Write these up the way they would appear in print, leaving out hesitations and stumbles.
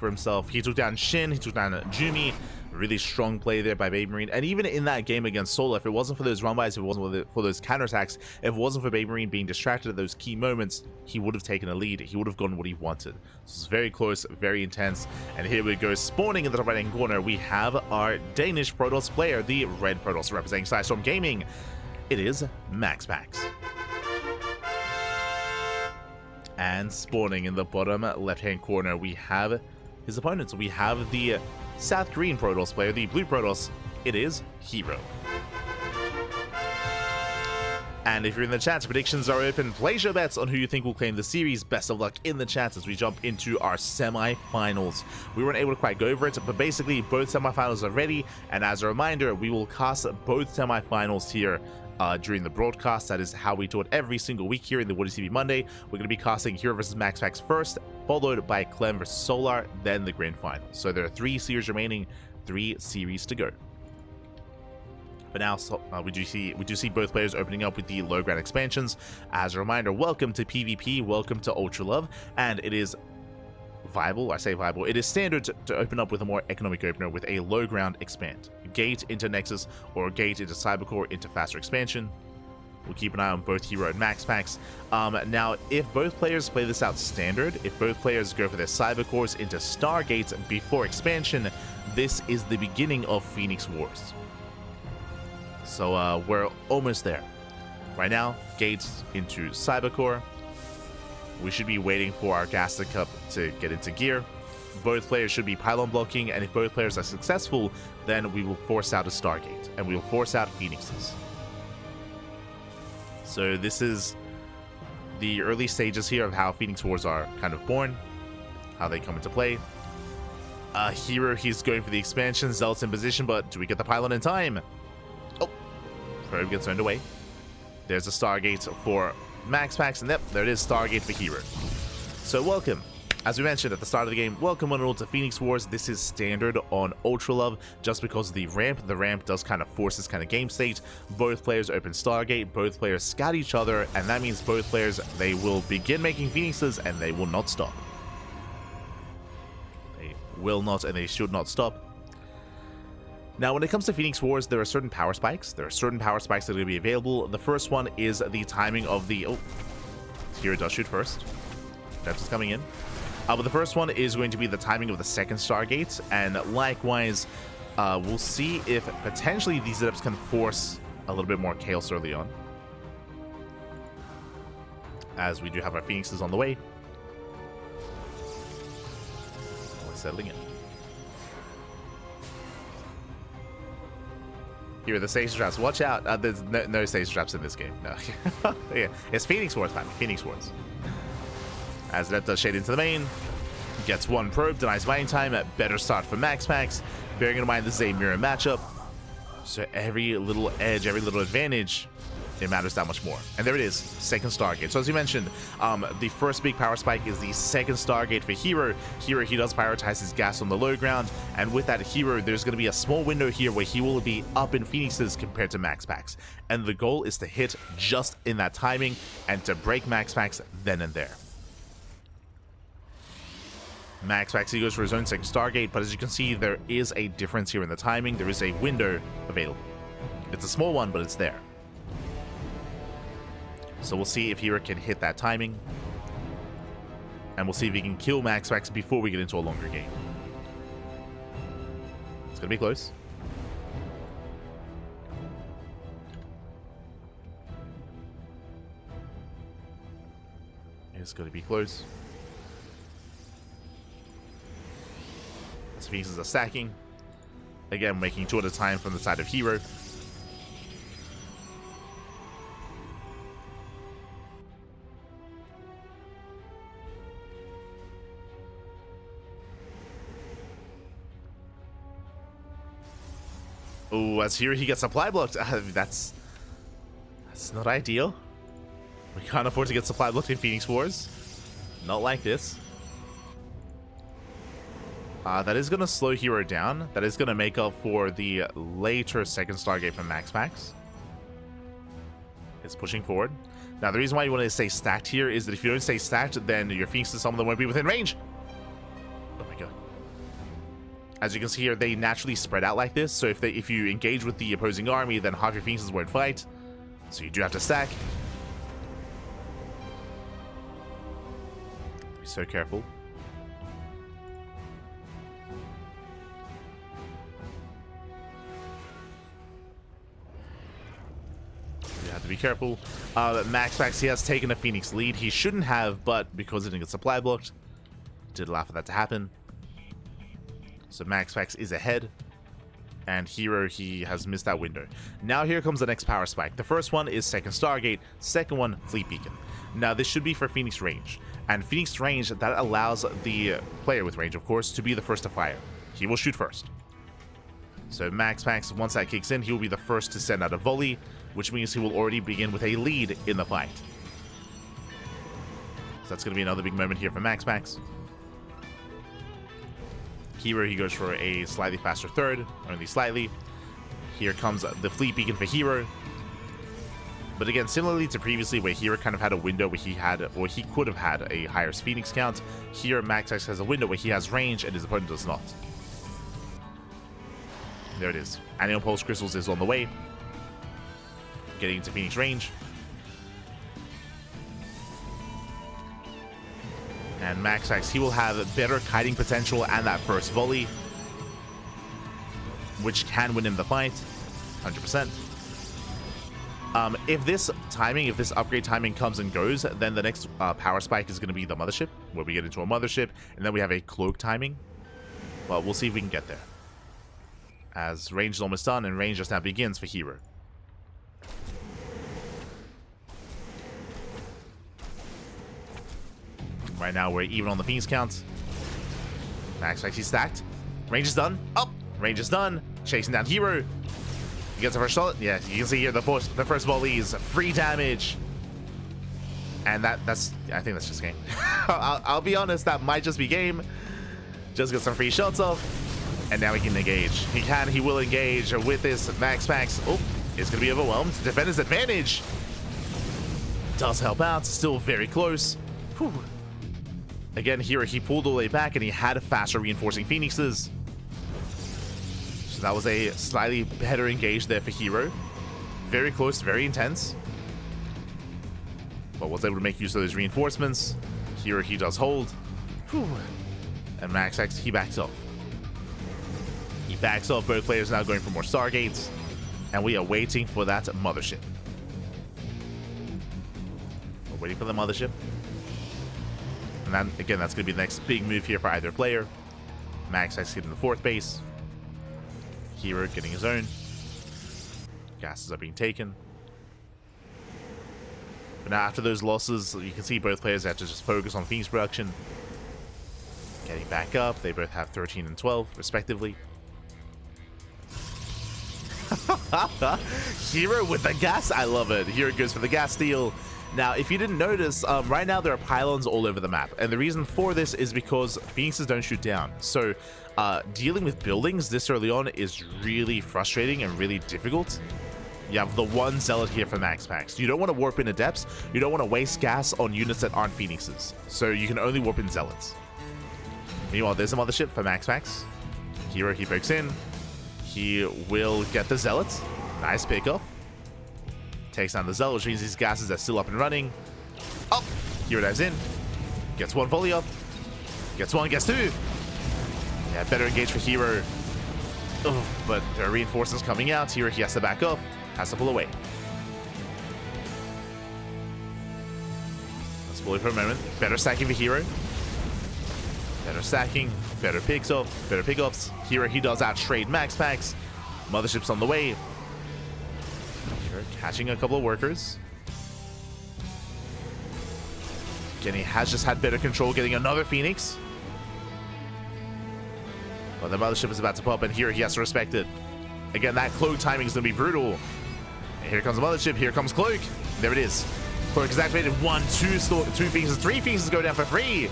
for himself. He took down Shin, he took down Jumi. Really strong play there by Baby Marine. And even in that game against Solar, if it wasn't for those run-bys, if it wasn't for those counterattacks, if it wasn't for Baby Marine being distracted at those key moments, he would have taken a lead. He would have gotten what he wanted. So it's very close, very intense. And here we go, spawning in the top right-hand corner, we have our Danish Protoss player, the red Protoss representing Sidestorm Gaming. It is MaxPax. And spawning in the bottom left-hand corner, we have his opponents. We have the South Korean Protoss player, the blue Protoss. It is herO. And if you're in the chat, predictions are open. Place your bets on who you think will claim the series. Best of luck in the chats as we jump into our semi-finals. We weren't able to quite go over it, but basically both semi-finals are ready. And as a reminder, we will cast both semi-finals here during the broadcast. That is how we do it every single week here in the WardiTV Monday. We're going to be casting herO versus MaxPax first, followed by Clem versus Solar, then the grand final. So there are 3 series remaining, 3 series to go. But now we do see both players opening up with the low ground expansions. As a reminder, welcome to PvP, welcome to Ultra Love, and it is viable. I say viable. It is standard to open up with a more economic opener with a low ground expand. Gate into Nexus or Gate into Cybercore into faster expansion. We'll keep an eye on both herO and MaxPax. Now, if both players play this out standard, if both players go for their Cybercores into Stargate before expansion, this is the beginning of Phoenix Wars. So we're almost there. Right now, Gates into Cybercore. We should be waiting for our Gaster Cup to get into gear. Both players should be pylon blocking, and if both players are successful, then we will force out a Stargate, and we will force out Phoenixes. So this is the early stages here of how Phoenix Wars are kind of born, how they come into play. herO, he's going for the expansion. Zealot's in position, but do we get the pylon in time? Oh, probe gets turned away. There's a Stargate for MaxPax, and yep, there it is, Stargate for herO. So welcome. As we mentioned at the start of the game, welcome one and all to Phoenix Wars. This is standard on Ultra Love just because of the ramp. The ramp does kind of force this kind of game state. Both players open Stargate, both players scout each other, and that means both players, they will begin making Phoenixes and they will not stop. They will not and they should not stop. Now, when it comes to Phoenix Wars, there are certain power spikes. There are certain power spikes that are going to be available. The first one is the timing of the... Oh, herO does shoot first. That's what's coming in. But the first one is going to be the timing of the second Stargate, and likewise, we'll see if potentially these setups can force a little bit more chaos early on, as we do have our Phoenixes on the way. We're settling in. Here are the station traps. Watch out! There's no station traps in this game. No, yeah, it's Phoenix Wars time. Phoenix Wars. As that does shade into the main, gets one probe, denies mining time. Better start for MaxPax. Bearing in mind this is a mirror matchup, so every little edge, every little advantage, it matters that much more. And there it is, second Stargate. So as you mentioned, the first big power spike is the second Stargate for herO. herO, he does prioritize his gas on the low ground, and with that herO, there's going to be a small window here where he will be up in Phoenixes compared to MaxPax. And the goal is to hit just in that timing and to break MaxPax then and there. MaxPax, he goes for his own second Stargate, but as you can see, there is a difference here in the timing. There is a window available. It's a small one, but it's there. So we'll see if herO can hit that timing. And we'll see if he can kill MaxPax before we get into a longer game. It's going to be close. It's going to be close. Phoenixes are stacking. Again, making 2 at a time from the side of herO. Oh, as herO, he gets supply blocked. That's not ideal. We can't afford to get supply blocked in Phoenix Wars. Not like this. That is going to slow herO down. That is going to make up for the later second Stargate from MaxPax. It's pushing forward. Now, the reason why you want to stay stacked here is that if you don't stay stacked, then your Phoenixes, some of them won't be within range. Oh my god. As you can see here, they naturally spread out like this. So if you engage with the opposing army, then half your phoenixes won't fight. So you do have to stack. Be so careful. You have to be careful. MaxPax, he has taken a Phoenix lead. He shouldn't have, but because it didn't get supply blocked, did allow for that to happen. So MaxPax is ahead, and herO, he has missed that window. Now here comes the next power spike. The first one is second Stargate, second one Fleet Beacon. Now this should be for Phoenix range, and Phoenix range, that allows the player with range, of course, to be the first to fire. He will shoot first. So MaxPax, once that kicks in, he will be the first to send out a volley, which means he will already begin with a lead in the fight. So that's going to be another big moment here for MaxPax. herO, he goes for a slightly faster third, only slightly. Here comes the Fleet Beacon for herO. But again, similarly to previously, where herO kind of had a window where he had, or he could have had, a higher Phoenix count, here MaxPax has a window where he has range and his opponent does not. There it is. Annual Pulse Crystals is on the way. Getting into Phoenix range. And MaxPax, he will have better kiting potential and that first volley, which can win him the fight, 100%. If this upgrade timing comes and goes, then the next power spike is going to be the Mothership, where we get into a Mothership, and then we have a Cloak timing. But we'll see if we can get there. As range is almost done, and range just now begins for herO. Right now, we're even on the Phoenix count. MaxPax, he's stacked. Range is done. Oh, range is done. Chasing down herO. He gets the first shot. Yeah, you can see here the first volley is free damage. And that's I think that's just game. I'll be honest, that might just be game. Just get some free shots off. And now he can engage. He will engage with this MaxPax. Oh, it's going to be overwhelmed. Defender's advantage. Does help out. Still very close. Whew. Again, here he pulled all the way back and he had faster reinforcing Phoenixes. So that was a slightly better engage there for herO. Very close, very intense. But was able to make use of those reinforcements. herO, he does hold. Whew. And MaxPax, he backs off. He backs off. Both players now going for more Stargates. And we are waiting for that Mothership. We're waiting for the Mothership. And then, again, that's going to be the next big move here for either player. MaxPax getting the fourth base. herO getting his own. Gases are being taken. But now after those losses, you can see both players have to just focus on Phoenix production. Getting back up. They both have 13 and 12, respectively. herO with the gas. I love it. herO goes for the gas steal. Now, if you didn't notice, right now there are pylons all over the map. And the reason for this is because Phoenixes don't shoot down. So dealing with buildings this early on is really frustrating and really difficult. You have the one Zealot here for MaxPax. You don't want to warp into depths. You don't want to waste gas on units that aren't Phoenixes. So you can only warp in Zealots. Meanwhile, there's a Mothership for MaxPax. herO, he pokes in. He will get the Zealots. Nice pickup. Takes down the Zealot, which means these gases are still up and running. Oh! herO dives in. Gets one volley up. Gets one, gets two. Yeah, better engage for herO. Oh, but there are reinforcements coming out. herO, he has to back up. Has to pull away. Let's pull it for a moment. Better stacking for herO. Better stacking. Better picks up. Better pickups. herO, he does outtrade MaxPax. Mothership's on the way. Catching a couple of workers. Again, he has just had better control, getting another Phoenix. But the Mothership is about to pop, and here he has to respect it. Again, that Cloak timing is going to be brutal. And here comes the Mothership. Here comes Cloak. There it is. Cloak is activated. 1, 2 Phoenixes. 3 Phoenixes go down for free.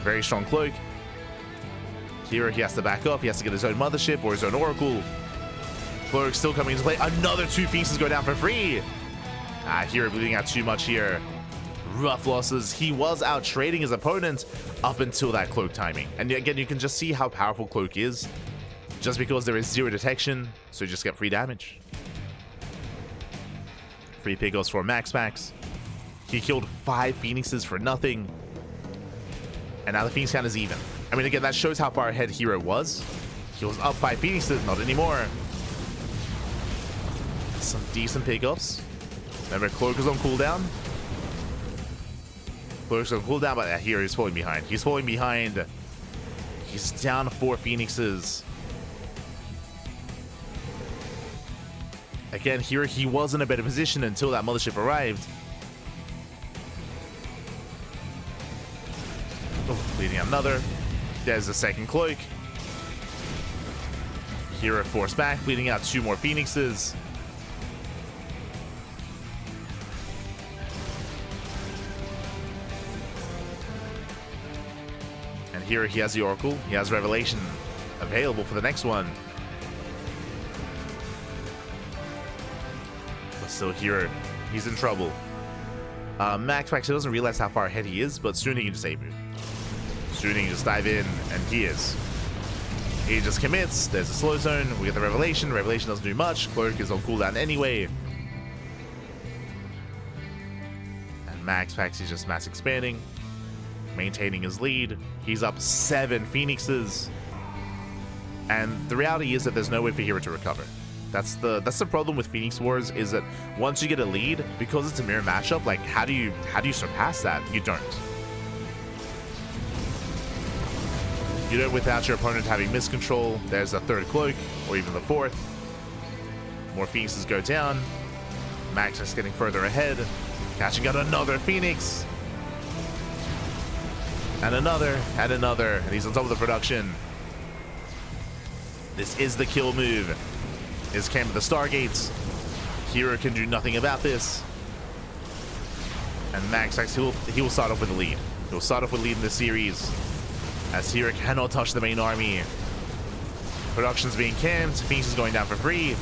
Very strong Cloak. Here he has to back up. He has to get his own Mothership or his own Oracle. Cloak still coming into play. Another 2 Phoenixes go down for free. herO bleeding out too much here. rough losses. He was out trading his opponent up until that cloak timing. And again, you can just see how powerful cloak is just because there is 0 detection, so you just get free damage. Free pickups for MaxPax. He killed 5 Phoenixes for nothing. And now the Phoenix count is even. I mean, again, that shows how far ahead herO was. He was up 5 Phoenixes, not anymore. Some decent pickups. Remember, Cloak is on cooldown. Cloak's on cooldown, but here he's falling behind. He's falling behind. He's down 4 Phoenixes. Again, here he was in a better position until that mothership arrived. Oh, leading another. There's the second cloak. herO forced back, bleeding out 2 more Phoenixes. And here he has the Oracle. He has Revelation available for the next one. But still here, he's in trouble. MaxPax doesn't realize how far ahead he is, but soon he can just save it. Soon he can just dive in, and he is. He just commits. There's a slow zone. We get the Revelation. Revelation doesn't do much. Cloak is on cooldown anyway. And MaxPax is just mass expanding, maintaining his lead. He's up 7 Phoenixes. And the reality is that there's no way for herO to recover. That's the problem with Phoenix Wars, is that once you get a lead, because it's a mirror matchup, like how do you surpass that? You don't. You don't without your opponent having miscontrol. There's a 3rd cloak, or even the 4th. More Phoenixes go down. MaxPax getting further ahead. Catching out another Phoenix. And another, and he's on top of the production. This is the kill move. Is came to the Stargates. herO can do nothing about this. And MaxPax, he will start off with the lead. He'll start off with lead in this series, as herO cannot touch the main army. Production's being camped. Phoenix is going down for free.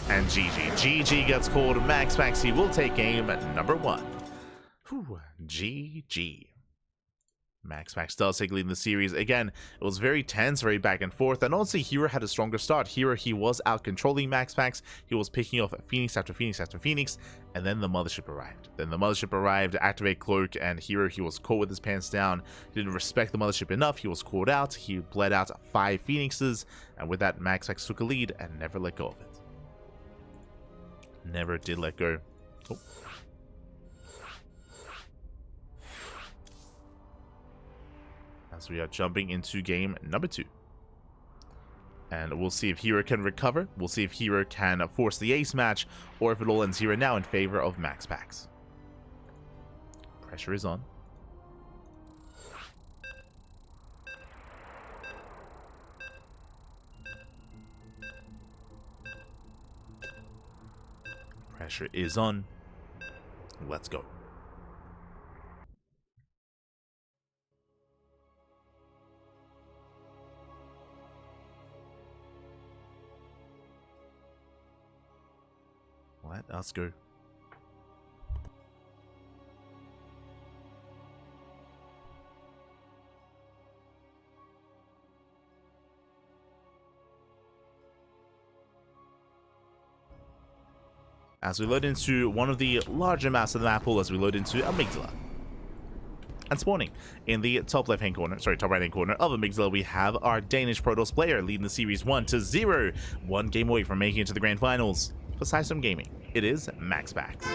And GG. GG gets called. MaxPax, he will take game number 1. Whew, GG. MaxPax does take lead in the series. Again, it was very tense, very back and forth, and honestly, herO had a stronger start. herO, he was out controlling MaxPax. He was picking off Phoenix after Phoenix after Phoenix, and then the mothership arrived. Then the mothership arrived to activate Cloak, and herO, he was caught with his pants down. He didn't respect the mothership enough. He was caught out. He bled out 5 Phoenixes, and with that, MaxPax took a lead and never let go of it. Never did let go. Oh. As we are jumping into game number 2. And we'll see if herO can recover. We'll see if herO can force the ace match, or if it all ends here now in favor of MaxPax. Pressure is on. Pressure is on. Let's go. Let us go. As we load into one of the larger maps of the map pool, as we load into Amygdala. And spawning in the top top right hand corner of Amygdala, we have our Danish Protoss player leading the series 1-0. 1 game away from making it to the grand finals. For some gaming, it is MaxPax.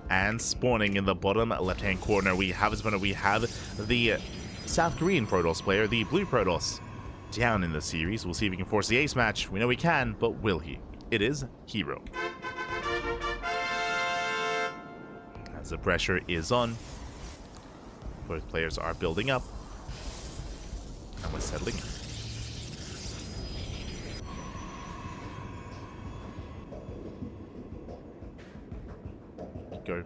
And spawning in the bottom left-hand corner, we have the South Korean Protoss player, the Blue Protoss, down in the series. We'll see if he can force the ace match. We know he can, but will he? It is herO. As the pressure is on, both players are building up, and we're settling in. Go.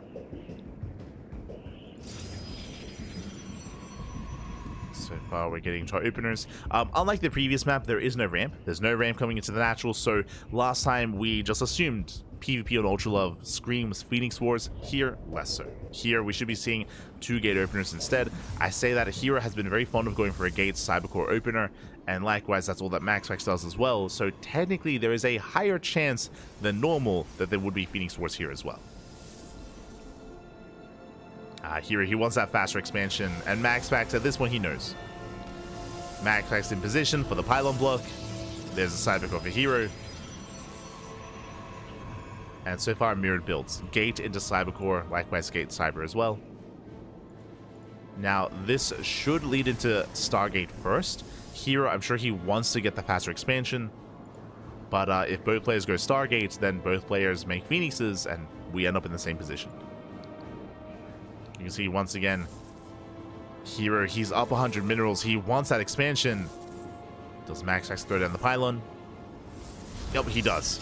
So far we're getting to our openers. Unlike the previous map, there is no ramp. There's no ramp coming into the natural, so last time we just assumed PvP on Ultra Love screams Phoenix Wars. Here, less so. Here, we should be seeing 2 gate openers instead. I say that herO has been very fond of going for a gate Cybercore opener, and likewise, that's all that MaxPax does as well. So technically, there is a higher chance than normal that there would be Phoenix Wars here as well. herO, he wants that faster expansion, and MaxPax, at this point, he knows. MaxPax in position for the pylon block. There's a Cybercore for herO. And so far, mirrored builds. Gate into Cybercore, likewise Gate Cyber as well. Now, this should lead into Stargate first. herO, I'm sure he wants to get the faster expansion. But if both players go Stargate, then both players make Phoenixes, and we end up in the same position. You can see, once again, herO, he's up 100 minerals. He wants that expansion. Does MaxPax throw down the pylon? Yep, he does.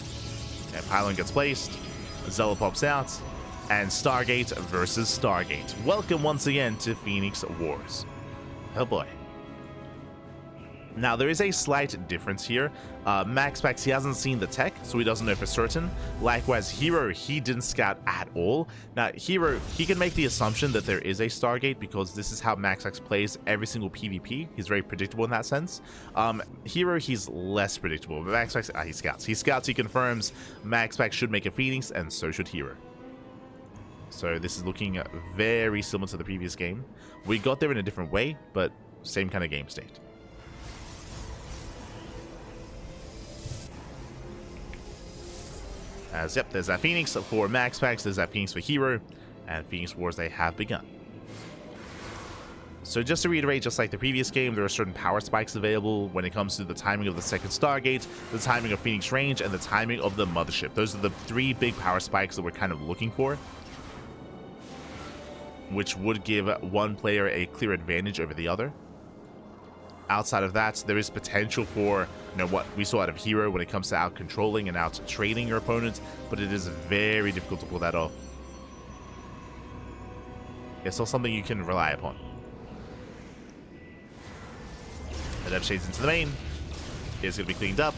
And pylon gets placed, Zella pops out, and Stargate versus Stargate. Welcome once again to Phoenix Wars. Oh boy. Now, there is a slight difference here. MaxPax, he hasn't seen the tech, so he doesn't know for certain. Likewise, herO, he didn't scout at all. Now, herO, he can make the assumption that there is a Stargate because this is how MaxPax plays every single PvP. He's very predictable in that sense. herO, he's less predictable. But MaxPax, he scouts. He scouts, he confirms. MaxPax should make a Phoenix, and so should herO. So this is looking very similar to the previous game. We got there in a different way, but same kind of game state. As, yep, there's that Phoenix for MaxPax, there's that Phoenix for herO, and Phoenix Wars, they have begun. So just to reiterate, just like the previous game, there are certain power spikes available when it comes to the timing of the second Stargate, the timing of Phoenix range, and the timing of the mothership. Those are the 3 big power spikes that we're kind of looking for, which would give one player a clear advantage over the other. Outside of that, there is potential for, you know, what we saw out of herO when it comes to out controlling and out trading your opponent, but it is very difficult to pull that off. It's not something you can rely upon. The Dev Shades into the main is going to be cleaned up.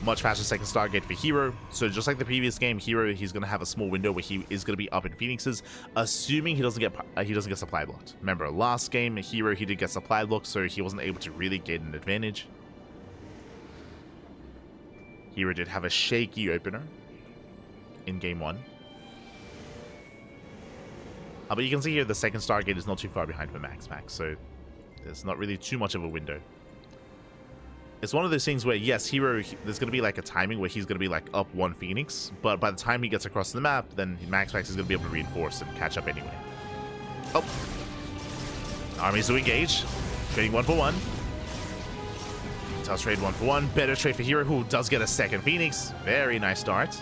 Much faster second Stargate for herO. So just like the previous game, herO, he's going to have a small window where he is going to be up in Phoenixes, assuming he doesn't get supply blocked. Remember, last game, herO, he did get supply blocked, so he wasn't able to really get an advantage. herO did have a shaky opener in game 1. But you can see here the second Stargate is not too far behind for MaxPax, so there's not really too much of a window. It's one of those things where, yes, herO, there's going to be like a timing where he's going to be like up 1 Phoenix, but by the time he gets across the map, then MaxPax is going to be able to reinforce and catch up anyway. Oh. Armies to engage. Trading 1 for 1. Does trade 1 for 1. Better trade for herO, who does get a second Phoenix. Very nice start.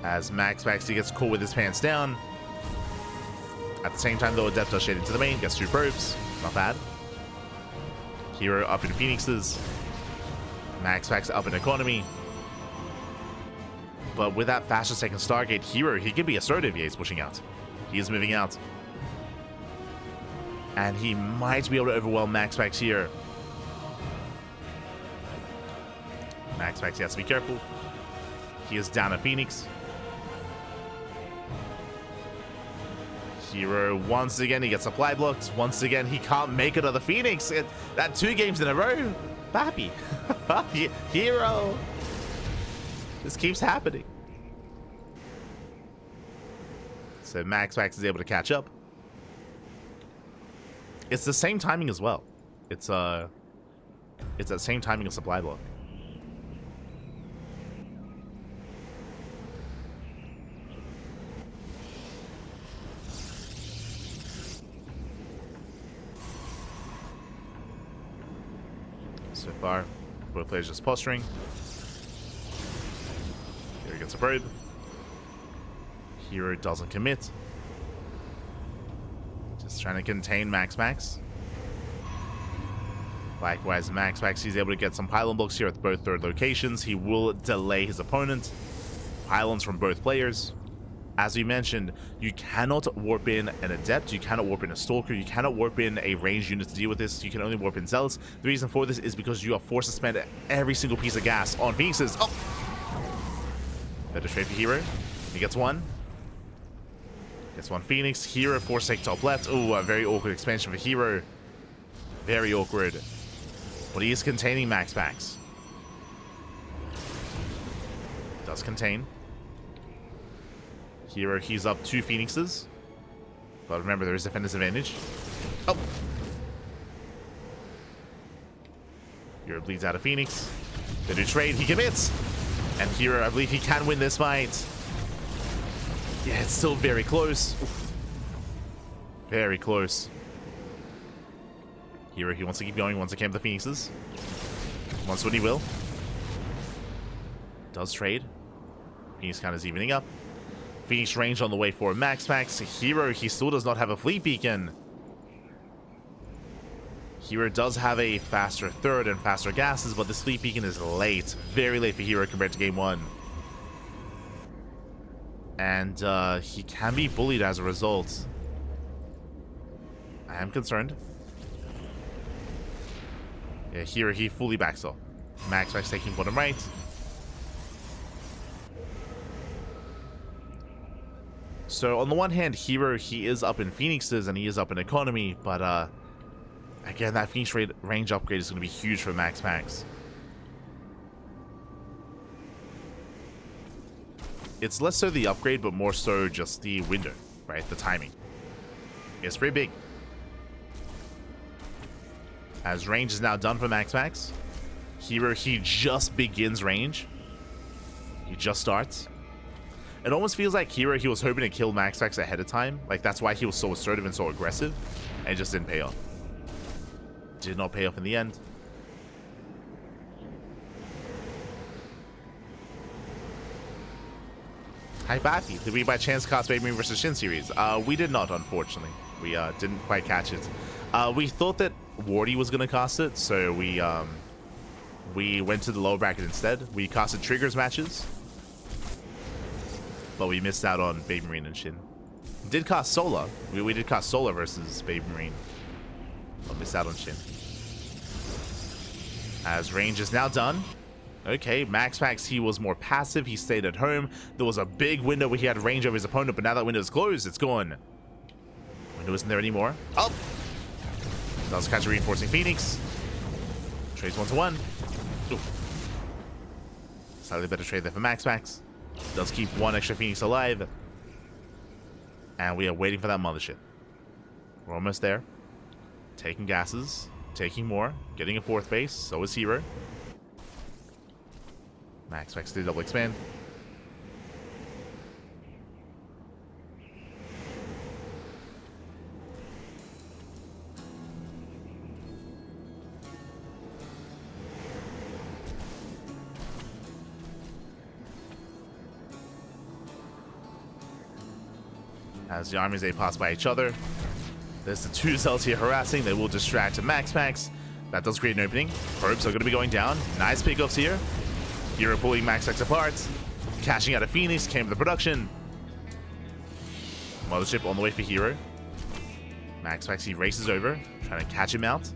As MaxPax, he gets caught with his pants down. At the same time, though, Adept does shade into the main, gets 2 probes. Not bad. herO up in Phoenixes. MaxPax up in economy. But with that faster second Stargate, herO, he can be assertive. Yeah, he's pushing out. He is moving out. And he might be able to overwhelm MaxPax here. MaxPax, he has to be careful. He is down a Phoenix. herO, once again, he gets supply blocked. Once again, he can't make another Phoenix. That 2 games in a row. Happy. herO. This keeps happening. So MaxPax is able to catch up. It's the same timing as well. It's that same timing of supply block. So far, both players just posturing. Here he gets a probe. herO doesn't commit. Just trying to contain MaxPax. Likewise, MaxPax, he's able to get some pylon blocks here at both third locations. He will delay his opponent. Pylons from both players. As we mentioned, you cannot warp in an Adept, you cannot warp in a Stalker, you cannot warp in a ranged unit to deal with this, you can only warp in Zealots. The reason for this is because you are forced to spend every single piece of gas on Phoenixes. Oh! Better trade for herO. He gets one. Gets one Phoenix. herO forsake top left. Ooh, a very awkward expansion for herO. Very awkward. But he is containing MaxPax. Does contain. herO, he's up 2 Phoenixes. But remember, there is defender's advantage. Oh! herO bleeds out a Phoenix. They do trade. He commits! And herO, I believe he can win this fight. Yeah, it's still very close. Oof. Very close. herO, he wants to keep going, wants to camp the Phoenixes. Wants what he will. Does trade. Phoenix count is evening up. Phoenix range on the way for MaxPax. herO, he still does not have a fleet beacon. herO does have a faster third and faster gases, but this fleet beacon is late. Very late for herO compared to game 1. And he can be bullied as a result. I am concerned. Yeah, herO, he fully backs off. MaxPax taking bottom right. So on the one hand, herO, he is up in Phoenixes and he is up in economy, but again, that Phoenix range upgrade is going to be huge for MaxPax. It's less so the upgrade, but more so just the window, right? The timing. It's pretty big. As range is now done for MaxPax. herO, he just begins range. He just starts. It almost feels like herO, he was hoping to kill MaxPax ahead of time. Like, that's why he was so assertive and so aggressive. And it just didn't pay off. Did not pay off in the end. Hi, Bathy. Did we by chance cast Baby Marine vs. Shin series? We did not, unfortunately. We didn't quite catch it. We thought that Wardi was going to cast it, so we went to the lower bracket instead. We casted Triggers matches, but we missed out on Baby Marine and Shin. Did cast Solar. We did cast Solar versus Baby Marine, but missed out on Shin. As range is now done. Okay, MaxPax, he was more passive. He stayed at home. There was a big window where he had range over his opponent, but now that window is closed. It's gone. Window isn't there anymore. Oh! Does catch a reinforcing Phoenix. Trades 1-to-1. Ooh. Slightly better trade there for MaxPax. Does keep 1 extra Phoenix alive. And we are waiting for that mothership. We're almost there. Taking gases. Taking more. Getting a 4th base. So is herO. MaxPax did double expand. As the armies, they pass by each other. There's the 2 Zelts here harassing. They will distract to MaxPax. That does create an opening. Probes are going to be going down. Nice pickoffs here. herO pulling MaxPax apart. Cashing out a Phoenix. Came to the production. Mothership on the way for herO. MaxPax, he races over. Trying to catch him out.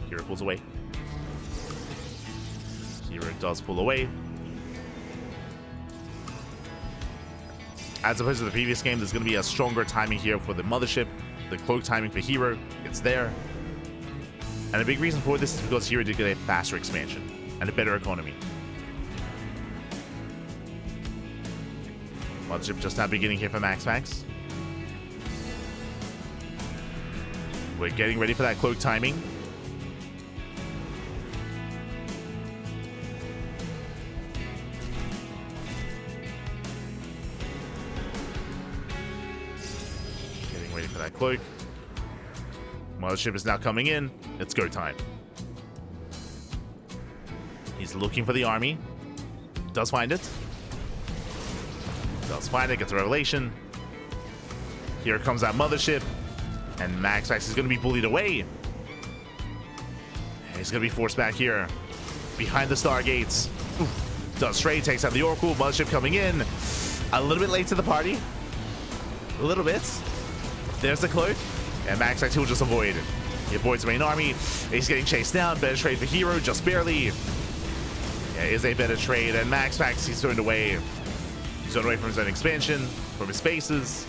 herO pulls away. herO does pull away. As opposed to the previous game, there's going to be a stronger timing here for the Mothership. The cloak timing for herO, it's there. And a big reason for this is because herO did get a faster expansion and a better economy. Mothership just now beginning here for MaxPax. We're getting ready for that cloak timing. For that cloak. Mothership is now coming in. It's go time. He's looking for the army. Does find it. Does find it. Gets a revelation. Here comes that Mothership. And MaxPax is going to be bullied away. He's going to be forced back here. Behind the Stargates. Oof. Does trade. Takes out the Oracle. Mothership coming in. A little bit late to the party. A little bit. There's the cloak, and MaxPax will just avoid it. He avoids the main army. He's getting chased down. Better trade for herO, just barely. Yeah, it is a better trade, and MaxPax, he's turned away. He's turned away from his own expansion, from his bases.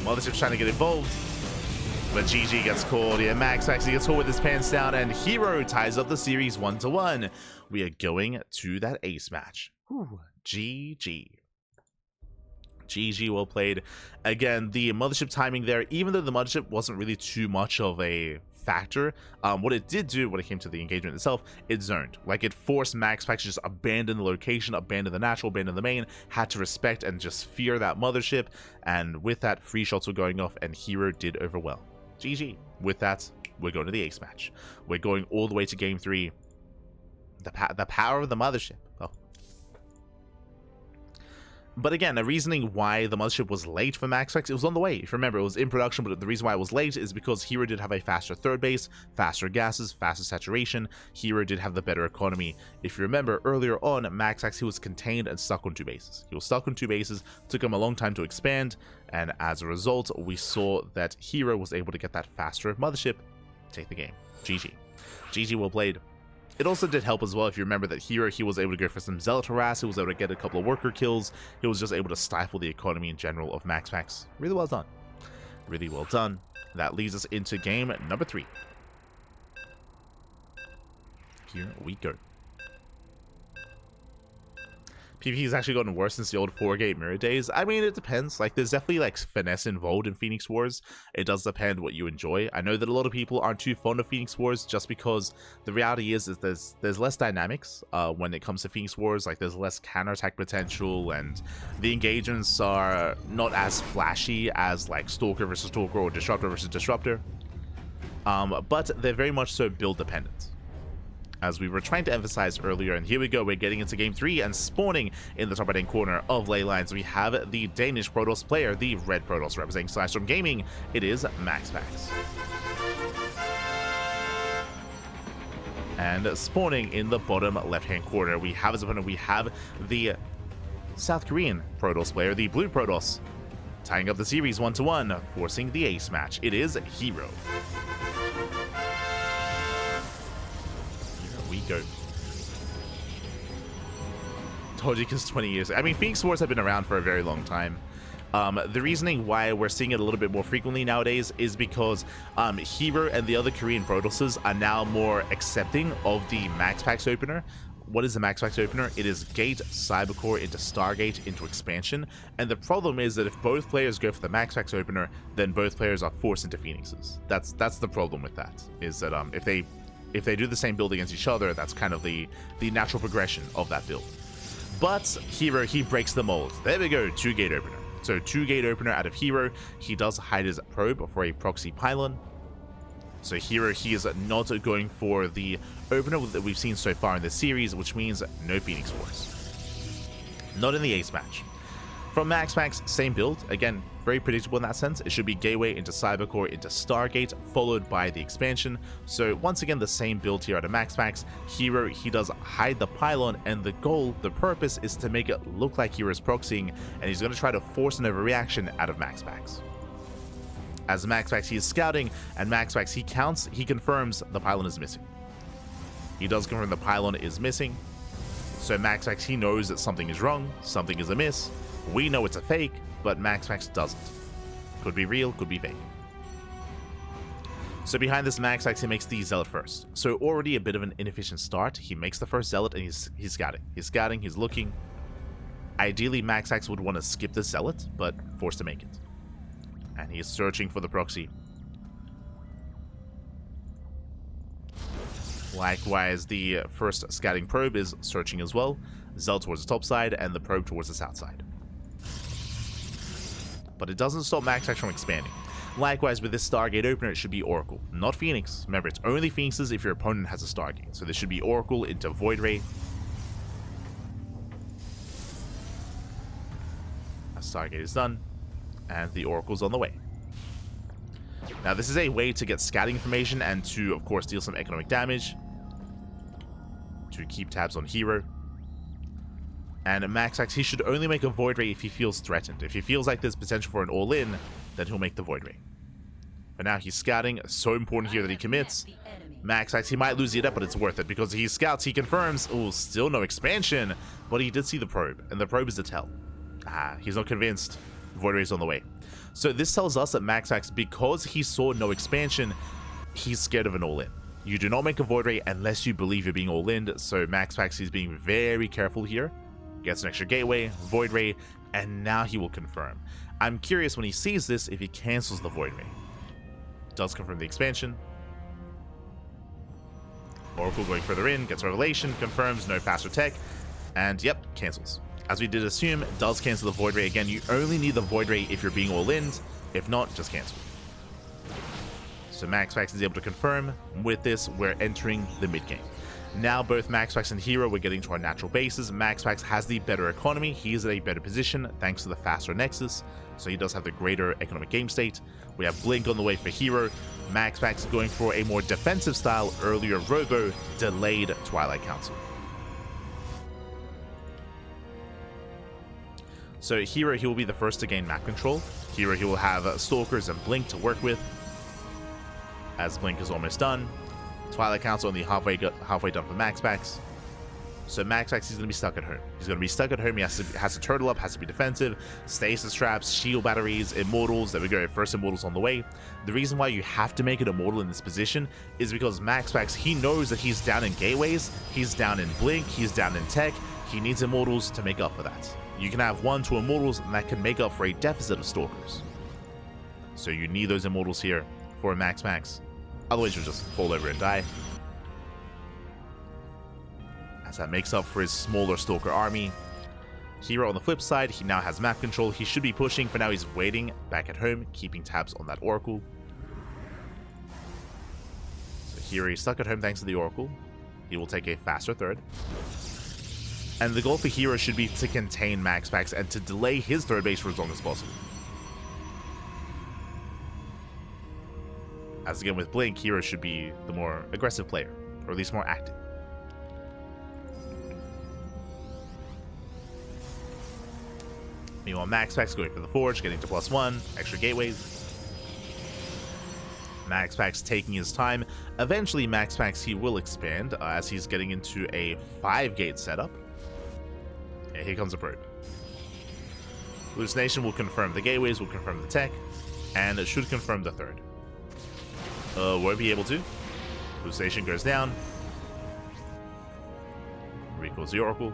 Mothership's trying to get involved, but GG gets called. Yeah, MaxPax, he gets caught with his pants down, and herO ties up the series 1-1. We are going to that ace match. Whew. GG. GG, well played. Again, the Mothership timing there, even though the Mothership wasn't really too much of a factor, what it did do when it came to the engagement itself, it zoned. Like, it forced MaxPax to just abandon the location, abandon the natural, abandon the main, had to respect and just fear that Mothership, and with that, free shots were going off, and herO did over well. GG. With that, we're going to the ace match. We're going all the way to game 3. The power of the Mothership. Oh. But again, the reasoning why the Mothership was late for MaxPax, it was on the way. If you remember, it was in production, but the reason why it was late is because herO did have a faster third base, faster gases, faster saturation. herO did have the better economy. If you remember, earlier on, MaxPax, he was contained and stuck on 2 bases. He was stuck on 2 bases, took him a long time to expand, and as a result, we saw that herO was able to get that faster Mothership, take the game. GG. GG, well played. It also did help as well, if you remember, that herO, he was able to go for some Zealot harass, he was able to get a couple of worker kills, he was just able to stifle the economy in general of MaxPax. Really well done. Really well done. That leads us into game number 3. Here we go. PvP has actually gotten worse since the old 4-gate mirror days. I mean, it depends. Like, there's definitely, like, finesse involved in Phoenix Wars. It does depend what you enjoy. I know that a lot of people aren't too fond of Phoenix Wars just because the reality is there's less dynamics when it comes to Phoenix Wars. Like, there's less counterattack potential, and the engagements are not as flashy as, like, Stalker versus Stalker or Disruptor versus Disruptor. But they're very much so build dependent, as we were trying to emphasize earlier. And here we go, we're getting into game 3, and spawning in the top right hand corner of ley lines, we have the Danish Protoss player, the red Protoss, representing Slashdom Gaming. It is MaxPax. And spawning in the bottom left hand corner, we have as opponent, we have the South Korean Protoss player, the blue Protoss, tying up the series 1-1, forcing the ace match. It is herO. We go. Told you, because 20 years. I mean, Phoenix Wars have been around for a very long time. The reasoning why we're seeing it a little bit more frequently nowadays is because herO and the other Korean Protosses are now more accepting of the MaxPax opener. What is the MaxPax opener? It is Gate, Cybercore into Stargate into Expansion. And the problem is that if both players go for the MaxPax opener, then both players are forced into Phoenixes. That's the problem with that, is that if they do the same build against each other, that's kind of the natural progression of that build. But herO, he breaks the mold. There we go, 2-gate opener. So 2-gate opener out of herO. He does hide his probe for a proxy pylon. So herO, he is not going for the opener that we've seen so far in this series, which means no Phoenix Wars. Not in the ace match. From MaxPax, same build. Again, very predictable in that sense. It should be Gateway into Cybercore into Stargate, followed by the expansion. So once again, the same build here out of MaxPax. herO, he does hide the pylon, and the goal, the purpose, is to make it look like hero's proxying, and he's going to try to force an overreaction out of MaxPax. As MaxPax, he is scouting, and MaxPax, he counts, he confirms the pylon is missing. He does confirm the pylon is missing. So MaxPax, he knows that something is wrong, something is amiss. We know it's a fake, but MaxPax doesn't. Could be real, could be fake. So behind this, MaxPax, he makes the Zealot first. So already a bit of an inefficient start. He makes the first Zealot, and he's scouting. He's scouting, he's looking. Ideally, MaxPax would want to skip the Zealot, but forced to make it. And he is searching for the proxy. Likewise, the first scouting probe is searching as well. Zealot towards the top side, and the probe towards the south side. But it doesn't stop MaxPax from expanding. Likewise, with this Stargate opener, it should be Oracle, not Phoenix. Remember, it's only Phoenixes if your opponent has a Stargate. So this should be Oracle into Void Ray. A Stargate is done, and the Oracle's on the way. Now, this is a way to get scouting information and to, of course, deal some economic damage. To keep tabs on herO. And MaxPax, he should only make a Void Ray if he feels threatened. If he feels like there's potential for an all-in, then he'll make the Void Ray. But now he's scouting. So important here that he commits. MaxPax, he might lose the adept, but it's worth it because he scouts, he confirms. Oh, still no expansion, but he did see the probe, and the probe is a tell. He's not convinced. Void Ray is on the way. So this tells us that MaxPax, because he saw no expansion, he's scared of an all-in. You do not make a Void Ray unless you believe you're being all-in, so MaxPax is being very careful here. Gets an extra gateway, Void Ray, and now he will confirm. I'm curious when he sees this if he cancels the Void Ray. Does confirm the expansion. Oracle going further in, gets Revelation, confirms no faster tech, and yep, cancels. As we did assume, does cancel the Void Ray. Again, you only need the Void Ray if you're being all-in. If not, just cancel. So MaxPax is able to confirm. With this, we're entering the mid-game. Now both MaxPax and herO, we're getting to our natural bases. MaxPax has the better economy. He is at a better position thanks to the faster Nexus, so he does have the greater economic game state. We have Blink on the way for herO. MaxPax going for a more defensive style, earlier Robo, delayed Twilight Council. So herO, he will be the first to gain map control. herO, he will have Stalkers and Blink to work with, as Blink is almost done. Twilight Council only halfway done for MaxPax. So MaxPax, he's going to be stuck at home. He's going to be stuck at home. He has to turtle up, has to be defensive. Stasis traps, shield batteries, immortals. There we go. First immortals on the way. The reason why you have to make an immortal in this position is because MaxPax, he knows that he's down in gateways, he's down in Blink, he's down in tech. He needs immortals to make up for that. You can have 1-2 immortals, and that can make up for a deficit of Stalkers. So you need those immortals here for MaxPax. Otherwise, you'll just fall over and die. As that makes up for his smaller Stalker army. herO on the flip side, he now has map control. He should be pushing. For now, he's waiting back at home, keeping tabs on that Oracle. So herO is stuck at home thanks to the Oracle. He will take a faster third. And the goal for herO should be to contain MaxPax and to delay his third base for as long as possible. As again with Blink, herO should be the more aggressive player, or at least more active. Meanwhile, MaxPax going for the Forge, getting to +1, extra gateways. MaxPax taking his time. Eventually, MaxPax, he will expand as he's getting into a 5-gate setup. And here comes a probe. Hallucination will confirm the gateways, will confirm the tech, and it should confirm the third. Won't be able to. Hallucination goes down. Recalls the Oracle.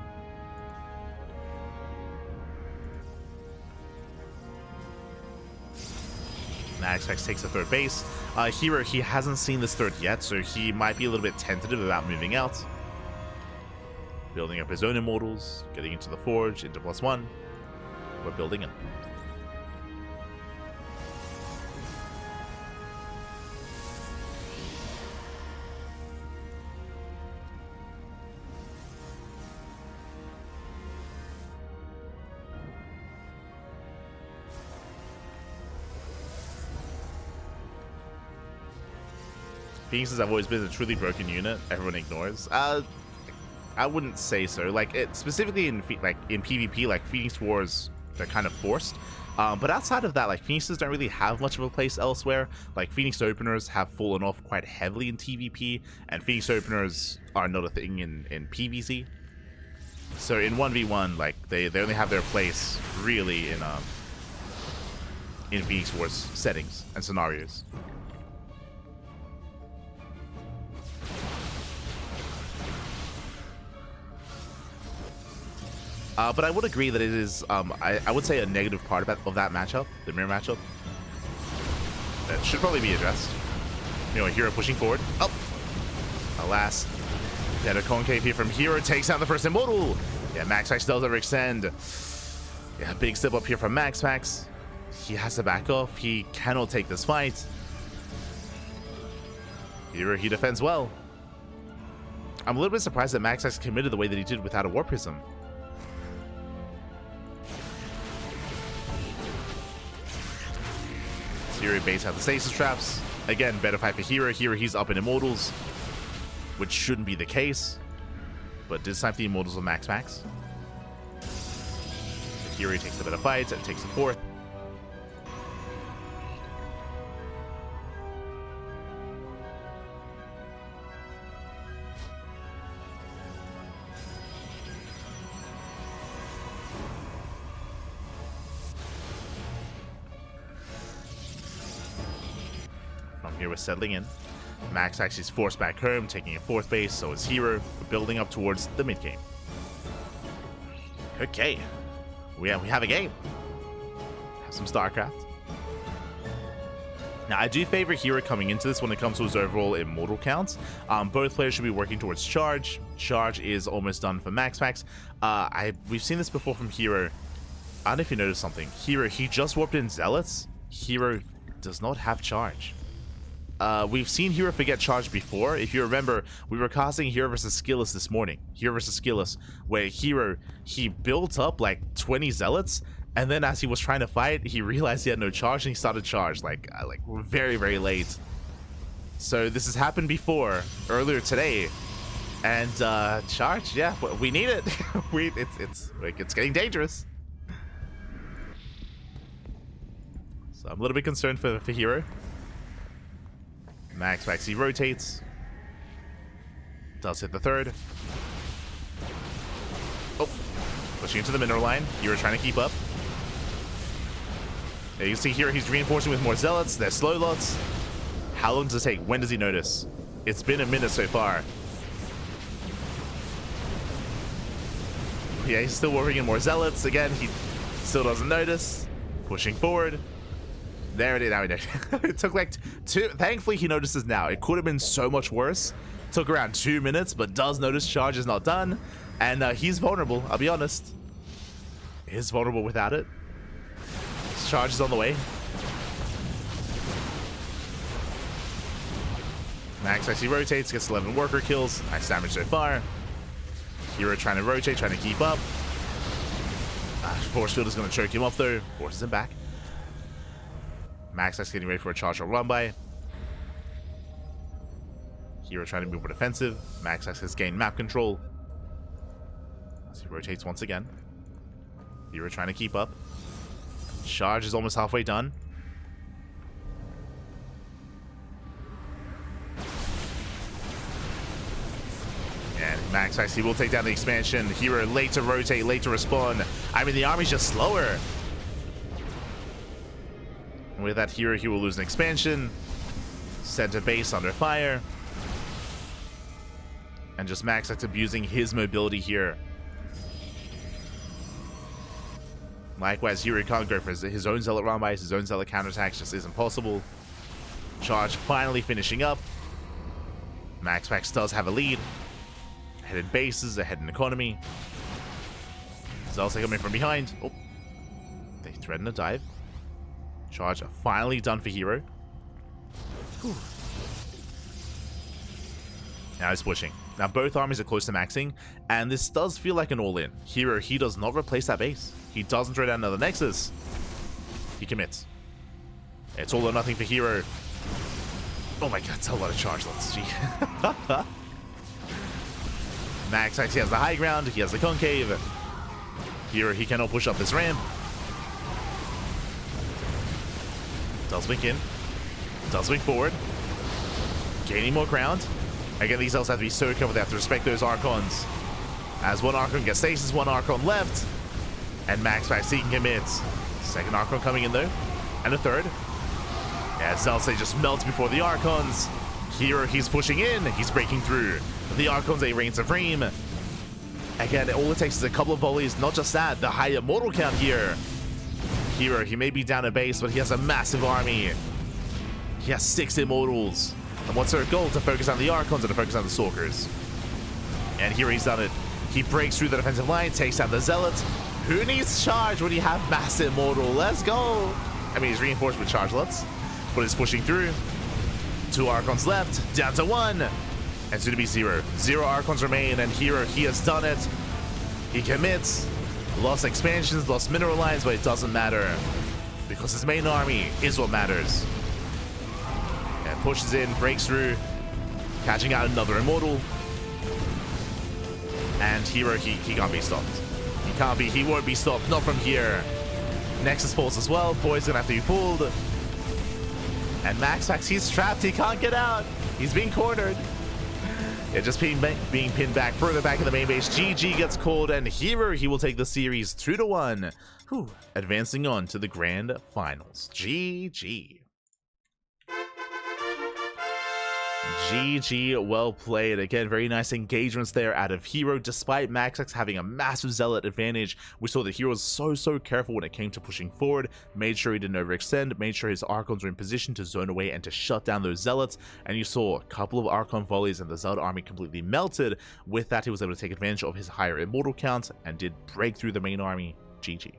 MaxPax takes the third base. herO, he hasn't seen this third yet, so he might be a little bit tentative about moving out. Building up his own immortals, getting into the Forge, into +1. We're building up. Phoenixes have always been a truly broken unit everyone ignores. I wouldn't say so. Like, specifically in PvP, like Phoenix Wars, they're kind of forced. But outside of that, like, Phoenixes don't really have much of a place elsewhere. Like, Phoenix openers have fallen off quite heavily in TvP, and Phoenix openers are not a thing in PvZ. So in 1v1, like, they only have their place really in Phoenix Wars settings and scenarios. But I would agree that it is, I would say, a negative part of that matchup, the mirror matchup, that should probably be addressed. You know, herO pushing forward. Oh! Alas. Better concave here from herO, takes out the first immortal. Yeah, MaxPax does overextend. Yeah, big step up here from MaxPax. He has to back off. He cannot take this fight. herO, he defends well. I'm a little bit surprised that MaxPax committed the way that he did without a War Prism. herO baits out the stasis traps. Again, better fight for herO. herO, he's up in immortals, which shouldn't be the case, but did snipe the immortals of MaxPax. herO takes the better fight and takes the fourth. From here, we're settling in. MaxPax is forced back home, taking a 4th base, so is herO. We're building up towards the mid game. Okay. We have a game. Have some StarCraft. Now, I do favor herO coming into this when it comes to his overall immortal counts. Both players should be working towards charge. Charge is almost done for MaxPax. We've seen this before from herO. I don't know if you noticed something. herO, he just warped in Zealots. herO does not have charge. We've seen herO forget charge before. If you remember, we were casting herO versus Skillus this morning. herO versus Skillus, where herO, he built up like 20 Zealots, and then as he was trying to fight, he realized he had no charge and he started charge like very, very late. So this has happened before, earlier today. And charge, yeah, we need it. It's getting dangerous. So I'm a little bit concerned for herO. MaxPax, he rotates. Does hit the 3rd. Oh, pushing into the mineral line. herO trying to keep up. Yeah, you can see here he's reinforcing with more Zealots. They're slow lots. How long does it take? When does he notice? It's been a minute so far. Yeah, he's still working in more Zealots. Again, he still doesn't notice. Pushing forward. There it is. Now he knows. It took like 2. Thankfully, he notices now. It could have been so much worse. Took around 2 minutes, but does notice charge is not done. And he's vulnerable, I'll be honest. He's vulnerable without it. His charge is on the way. MaxPax, he rotates, gets 11 worker kills. Nice damage so far. herO trying to rotate, trying to keep up. Force field is going to choke him off though. Forces him back. MaxPax getting ready for a charge or run by. herO trying to be more defensive. MaxPax has gained map control. As he rotates once again. herO trying to keep up. Charge is almost halfway done. And MaxPax, he will take down the expansion. herO late to rotate, late to respond. I mean, the army's just slower. And with that herO, he will lose an expansion. Center base under fire. And just MaxPax abusing his mobility here. Likewise, herO can't go for his own Zealot run by, his own Zealot counterattacks just isn't possible. Charge finally finishing up. MaxPax does have a lead. Ahead in bases, ahead in economy. Zealots coming from behind. Oh, they threaten a dive. Charge finally done for herO. Whew. Now he's pushing. Now both armies are close to maxing, and this does feel like an all-in. herO, he does not replace that base. He doesn't throw down another Nexus. He commits. It's all or nothing for herO. Oh my god, it's a lot of charge lots. Gee. MaxPax, he has the high ground, he has the concave. herO, he cannot push up this ramp. Does wink in. Does wink forward. Gaining more ground. Again, these elves have to be so careful. They have to respect those Archons. As one Archon gets stasis, one Archon left. And MaxPax, he can commit. Second Archon coming in though. And a 3rd. Yeah, Zealots, they just melt before the Archons. herO, he's pushing in. He's breaking through. The Archons, they reign supreme. Again, all it takes is a couple of volleys. Not just that, the high immortal count here. herO, he may be down a base, but he has a massive army. He has 6 immortals. And what's our goal? To focus on the Archons and to focus on the Stalkers. And here he's done it. He breaks through the defensive line, takes out the Zealots. Who needs charge when you have massive immortal? Let's go. I mean, he's reinforced with charge lots, but he's pushing through. 2 Archons left, down to 1. And soon to be 0. 0 Archons remain, and herO, he has done it. He commits. Lost expansions, lost mineral lines, but it doesn't matter. Because his main army is what matters. And pushes in, breaks through, catching out another immortal. And herO, he can't be stopped. He won't be stopped, not from here. Nexus falls as well, boy's gonna have to be pulled. And MaxPax, he's trapped, he can't get out. He's being cornered. Yeah, just being pinned back, further back in the main base. GG gets called, and herO, he will take the series 2-1. Whew. Advancing on to the grand finals. GG. GG, well played. Again, very nice engagements there out of herO. Despite MaxPax having a massive zealot advantage, we saw that herO was so careful when it came to pushing forward, made sure he didn't overextend, made sure his Archons were in position to zone away and to shut down those zealots, and you saw a couple of Archon volleys and the zealot army completely melted. With that, he was able to take advantage of his higher immortal count and did break through the main army. GG.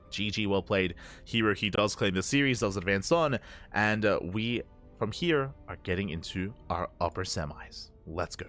GG, well played. herO, he does claim the series, does advance on, and we from here are getting into our upper semis. Let's go.